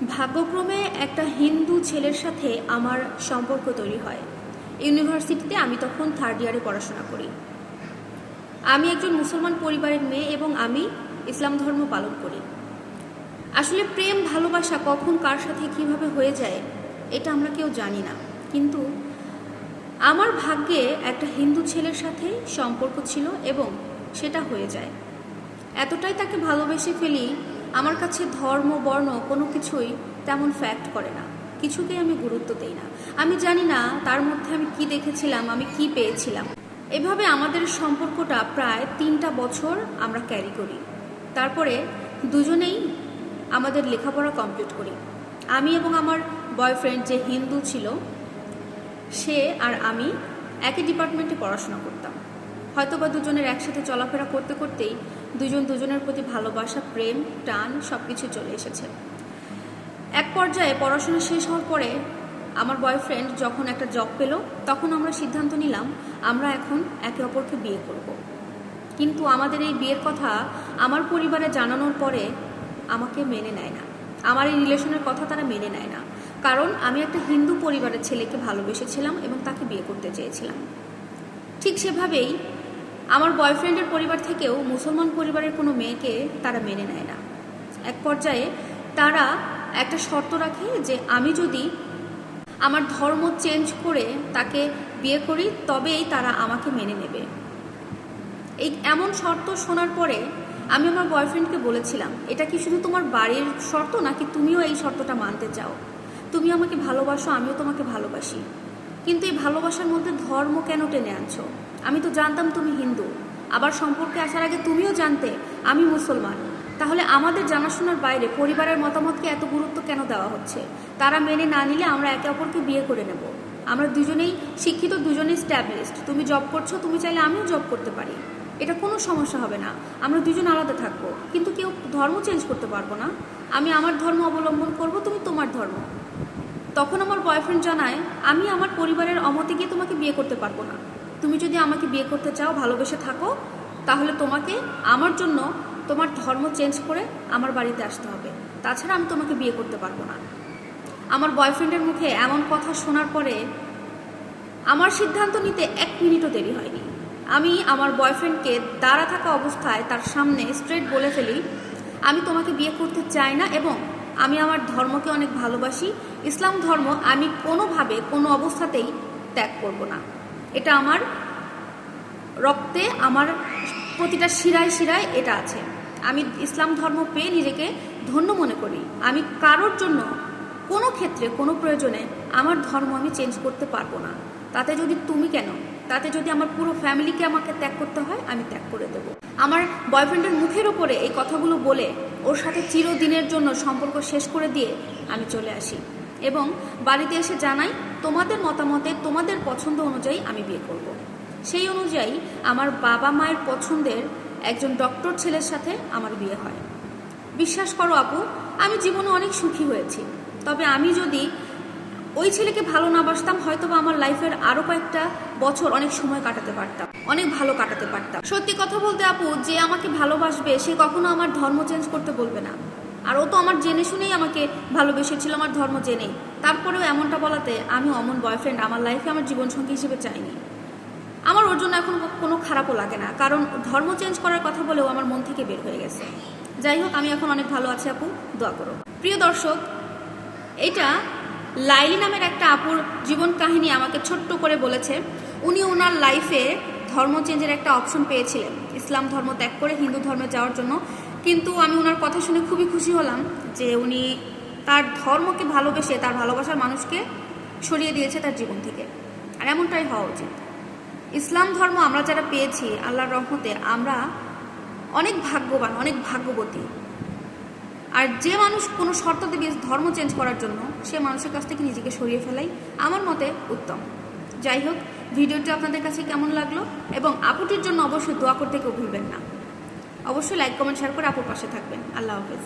ভাগ্যক্রমে একটা হিন্দু ছেলের সাথে আমার সম্পর্ক তৈরি হয়। ইউনিভার্সিটিতে আমি তখন 3rd ইয়ারে পড়াশোনা করি। আমি একজন মুসলমান পরিবারের মেয়ে এবং আমি ইসলাম ধর্ম পালন করি। আসলে প্রেম ভালোবাসা কখন কার সাথে কিভাবে হয়ে যায় এটা আমরা কেউ জানি না, কিন্তু আমার ভাগ্যে একটা হিন্দু ছেলের সাথে সম্পর্ক ছিল এবং সেটা হয়ে যায়। এতটাই তাকে ভালোবেসে ফেলি, আমার কাছে ধর্ম বর্ণ কোনো কিছুই তেমন ফ্যাক্ট করে না, কিছুকে আমি গুরুত্ব দেই না। আমি জানি না তার মধ্যে আমি কি দেখেছিলাম, আমি কি পেয়েছিলাম। এভাবে আমাদের সম্পর্কটা প্রায় 3টা বছর আমরা ক্যারি করি। তারপরে দুজনেই আমাদের লেখাপড়া কমপ্লিট করি। আমি এবং আমার বয়ফ্রেন্ড যে হিন্দু ছিল সে আর আমি একই ডিপার্টমেন্টে পড়াশোনা করতাম। হয়তোবা দুজনের একসাথে চলাফেরা করতে করতেই দুজনের প্রতি ভালোবাসা, প্রেম, টান সব কিছু চলে এসেছে। এক পর্যায়ে পড়াশোনা শেষ হওয়ার পরে আমার বয়ফ্রেন্ড যখন একটা জব পেল, তখন আমরা সিদ্ধান্ত নিলাম আমরা এখন একে অপরকে বিয়ে করব। কিন্তু আমাদের এই বিয়ের কথা আমার পরিবারে জানানোর পরে আমাকে মেনে নেয় না, আমার এই রিলেশনের কথা তারা মেনে নেয় না, কারণ আমি একটা হিন্দু পরিবারের ছেলেকে ভালোবেসেছিলাম এবং তাকে বিয়ে করতে চেয়েছিলাম। ঠিক সেভাবেই আমার বয়ফ্রেন্ডের পরিবার থেকেও মুসলমান পরিবারের কোনো মেয়েকে তারা মেনে নেয় না। এক পর্যায়ে তারা একটা শর্ত রাখে যে আমি যদি আমার ধর্ম চেঞ্জ করে তাকে বিয়ে করি তবেই তারা আমাকে মেনে নেবে। এই এমন শর্ত শোনার পরে আমি আমার বয়ফ্রেন্ডকে বলেছিলাম, এটা কি শুধু তোমার বাড়ির শর্ত নাকি তুমিও এই শর্তটা মানতে চাও? তুমি আমাকে ভালোবাসো, আমিও তোমাকে ভালোবাসি, কিন্তু এই ভালোবাসার মধ্যে ধর্ম কেন টেনে আনছো? আমি তো জানতাম তুমি হিন্দু, আবার সম্পর্কে আসার আগে তুমিও জানতে আমি মুসলমান। তাহলে আমাদের জানাশোনার বাইরে পরিবারের মতামতকে এত গুরুত্ব কেন দেওয়া হচ্ছে? তারা মেনে না নিলে আমরা একে অপরকে বিয়ে করে নেব। আমরা দুজনেই শিক্ষিত, দুজনেই স্ট্যাবলিশড। তুমি জব করছো, তুমি চাইলে আমিও জব করতে পারি, এটা কোনো সমস্যা হবে না। আমরা দুজন আলাদা থাকবো, কিন্তু কেউ ধর্ম চেঞ্জ করতে পারবো না। আমি আমার ধর্ম অবলম্বন করব, তুমি তোমার ধর্ম। তখন আমার বয়ফ্রেন্ড জানায়, আমি আমার পরিবারের অমতে গিয়ে তোমাকে বিয়ে করতে পারবো না। তুমি যদি আমাকে বিয়ে করতে চাও, ভালোবেসে থাকো, তাহলে তোমাকে আমার জন্য তোমার ধর্ম চেঞ্জ করে আমার বাড়িতে আসতে হবে, তাছাড়া আমি তোমাকে বিয়ে করতে পারবো না। আমার বয়ফ্রেন্ডের মুখে এমন কথা শোনার পরে আমার সিদ্ধান্ত নিতে 1 মিনিটও দেরি হয়নি। আমি আমার বয়ফ্রেন্ডকে দাঁড়া থাকা অবস্থায় তার সামনে স্ট্রেট বলে ফেলি, আমি তোমাকে বিয়ে করতে চাই না এবং আমি আমার ধর্মকে অনেক ভালোবাসি। ইসলাম ধর্ম আমি কোনোভাবে কোনো অবস্থাতেই ত্যাগ করব না। এটা আমার রক্তে, আমার প্রতিটা শিরায় শিরায় এটা আছে। আমি ইসলাম ধর্ম পেয়ে নিজেকে ধন্য মনে করি। আমি কারোর জন্য কোনো ক্ষেত্রে কোনো প্রয়োজনে আমার ধর্ম আমি চেঞ্জ করতে পারবো না। তাতে যদি তুমি কেন, তাতে যদি আমার পুরো ফ্যামিলিকে আমাকে ত্যাগ করতে হয়, আমি ত্যাগ করে দেব। আমার বয়ফ্রেন্ডের মুখের ওপরে এই কথাগুলো বলে ওর সাথে চিরদিনের জন্য সম্পর্ক শেষ করে দিয়ে আমি চলে আসি এবং বাড়িতে এসে জানাই, তোমাদের মতামতে, তোমাদের পছন্দ অনুযায়ী আমি বিয়ে করব। সেই অনুযায়ী আমার বাবা মায়ের পছন্দের একজন ডক্টর ছেলের সাথে আমার বিয়ে হয়। বিশ্বাস করো আপু, আমি জীবনে অনেক সুখী হয়েছি। তবে আমি যদি ওই ছেলেকে ভালো না বাসতাম, হয়তো বা আমার লাইফের আরও কয়েকটা বছর অনেক সময় কাটাতে পারতাম, অনেক ভালো কাটাতে পারতাম। সত্যি কথা বলতে আপু, যে আমাকে ভালোবাসবে সে কখনো আমার ধর্ম চেঞ্জ করতে বলবে না। আর ও তো আমার জেনে শুনেই আমাকে ভালোবেসেছিল, আমার ধর্ম জেনেই। তারপরেও এমনটা বলাতে আমি অমন বয়ফ্রেন্ড আমার লাইফে আমার জীবনসঙ্গী হিসেবে চাইনি। আমার ওর জন্য এখন কোনো খারাপও লাগে না, কারণ ধর্ম চেঞ্জ করার কথা বলেও আমার মন থেকে বের হয়ে গেছে। যাই হোক, আমি এখন অনেক ভালো আছি আপু, দোয়া করো। প্রিয় দর্শক, এটা লাইলি নামের একটা আপুর জীবন কাহিনী আমাকে ছোট্ট করে বলেছে। উনি ওনার লাইফে ধর্ম চেঞ্জের একটা অপশন পেয়েছিলেন, ইসলাম ধর্ম ত্যাগ করে হিন্দু ধর্মে যাওয়ার জন্য। কিন্তু আমি ওনার কথা শুনে খুবই খুশি হলাম যে উনি তার ধর্মকে ভালোবেসে তার ভালোবাসার মানুষকে সরিয়ে দিয়েছে তার জীবন থেকে। আর এমনটাই হওয়া উচিত। ইসলাম ধর্ম আমরা যারা পেয়েছি আল্লাহর রহমতে, আমরা অনেক ভাগ্যবান, অনেক ভাগ্যবতী। আর যে মানুষ কোনো শর্ত দেবে ধর্ম চেঞ্জ করার জন্য, সে মানুষের কাছ থেকে নিজেকে সরিয়ে ফেলাই আমার মতে উত্তম। যাই হোক, ভিডিওটি আপনাদের কাছে কেমন লাগলো এবং আপুটির জন্য অবশ্যই দোয়া করতে কেউ ভুলবেন না। অবশ্যই লাইক, কমেন্ট, শেয়ার করে আপুর পাশে থাকবেন। আল্লাহ হাফেজ।